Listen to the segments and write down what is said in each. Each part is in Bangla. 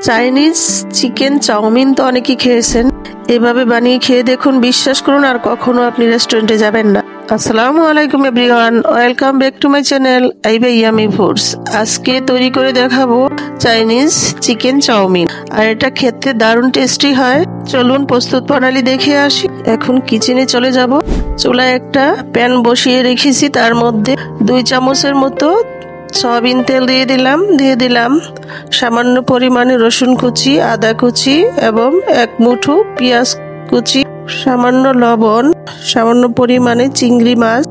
চাইনিজ চিকেন চাউমিন তো অনেকেই খেয়েছেন, এভাবে বানিয়ে খেয়ে দেখুন, বিশ্বাস করুন আর কখনো আপনি রেস্টুরেন্টে যাবেন না। আসসালামু আলাইকুম everyone, welcome back to my channel আইবা ইয়ামি ফুডস। আজকে তৈরি করে দেখাবো চাইনিজ চিকেন চাউমিন, আর এটা খেতে দারুণ টেস্টি হয়। চলুন প্রস্তুত প্রণালী দেখে আসি। এখন কিচেনে চলে যাব। চুলায় একটা প্যান বসিয়ে রেখেছি, তার মধ্যে 2 চামচের মতো সয়াবিন তেল দিয়ে দিলাম সামান্য পরিমাণে রসুন কুচি, আদা কুচি এবং 1 মুঠো পেঁয়াজ কুচি, সামান্য লবণ, সামান্য পরিমাণে চিংড়ি মাছ,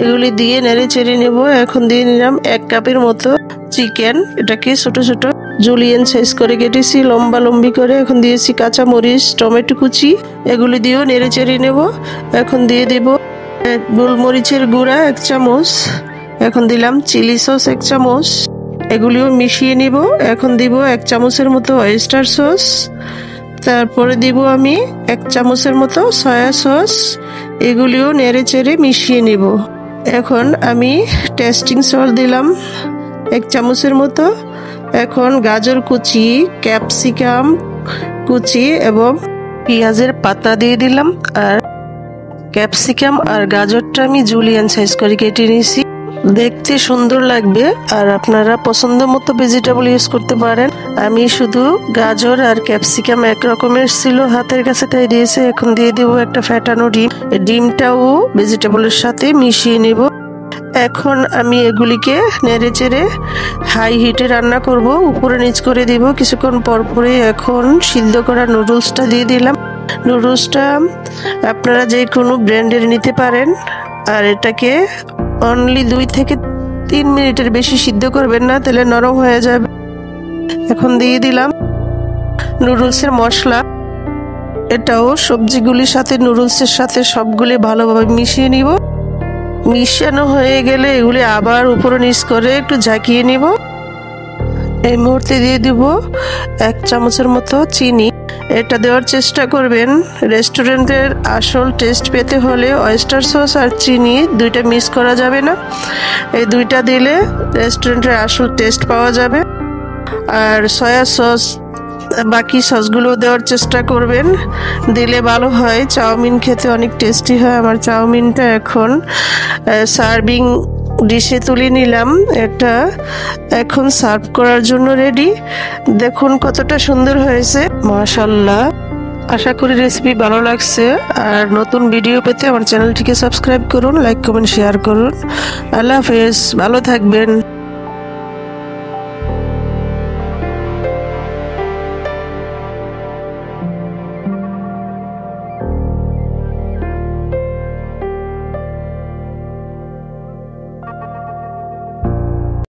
এগুলি দিয়ে নেড়ে চেড়ে নেব। এখন দিয়ে নিলাম 1 কাপের মতো চিকেন, এটাকে ছোট ছোট জুলিয়েন সাইজ করে কেটেছি লম্বা লম্বি করে। এখন দিয়েছি কাঁচা মরিচ, টমেটো কুচি, এগুলি দিয়েও নেড়ে চেড়ে নেব। এখন দিয়ে দেব গোলমরিচের গুঁড়া 1 চামচ, এখন দিলাম চিলি সস 1 চামচ, এগুলিও মিশিয়ে নিব। এখন দিব 1 চামচের মতো অয়েস্টার সস, তারপরে দিব আমি 1 চামচের মতো সয়া সস, এগুলিও নেড়ে চেড়ে মিশিয়ে নিব। এখন আমি টেস্টিং সল্ট দিলাম 1 চামচের মতো। এখন গাজর কুচি, ক্যাপসিকাম কুচি এবং পেঁয়াজের পাতা দিয়ে দিলাম। আর ক্যাপসিকাম আর গাজরটা আমি জুলিয়ান সাইজ করে কেটে নিয়েছি, দেখতে সুন্দর লাগবে। আর আপনারা পছন্দ মতো ভেজিটেবল ইউজ করতে পারেন। আমি শুধু গাজর আর ক্যাপসিকাম এক রকমের ছিল হাতের কাছে, তাই দিয়েছে। এখন দিয়ে দেবো একটা ফ্যাটানো ডিম, ডিমটাও ভেজিটেবলের সাথে মিশিয়ে নেব। এখন আমি এগুলিকে নেড়ে চেড়ে হাই হিটে রান্না করব, উপরে নিচ করে দিব কিছুক্ষণ পর পরে। এখন সিদ্ধ করা নুডলসটা দিয়ে দিলাম। নুডলসটা আপনারা যে কোনো ব্র্যান্ডের নিতে পারেন, আর এটাকে অনলি 2 থেকে 3 মিনিটের বেশি সিদ্ধ করবেন না, তাহলে নরম হয়ে যাবে। এখন দিয়ে দিলাম নুডলসের মশলা, এটাও সবজিগুলির সাথে নুডলসের সাথে সবগুলি ভালোভাবে মিশিয়ে নিব। মিশানো হয়ে গেলে এগুলি আবার উপরে নিচ করে একটু ঝাঁকিয়ে নিব। এই মুহূর্তে দিয়ে দিব 1 চামচের মতো চিনি। এটা দেওয়ার চেষ্টা করবেন, রেস্টুরেন্টের আসল টেস্ট পেতে হলে অয়েস্টার সস আর চিনি দুইটা মিক্স করা যাবে না, এই দুইটা দিলে রেস্টুরেন্টের আসল টেস্ট পাওয়া যাবে। আর সয়া সস, বাকি সসগুলো দেওয়ার চেষ্টা করবেন, দিলে ভালো হয়। চাউমিন খেতে অনেক টেস্টি হয়। আমার চাউমিনটা এখন সার্ভিং ডিশে তুলে নিলাম, এটা এখন সার্ভ করার জন্য রেডি। দেখুন কতটা সুন্দর হয়েছে, মাশাআল্লাহ। আশা করি রেসিপি ভালো লাগছে। আর নতুন ভিডিও পেতে আমার চ্যানেলটিকে সাবস্ক্রাইব করুন, লাইক কমেন্ট শেয়ার করুন। আল্লাহ হাফেজ, ভালো থাকবেন।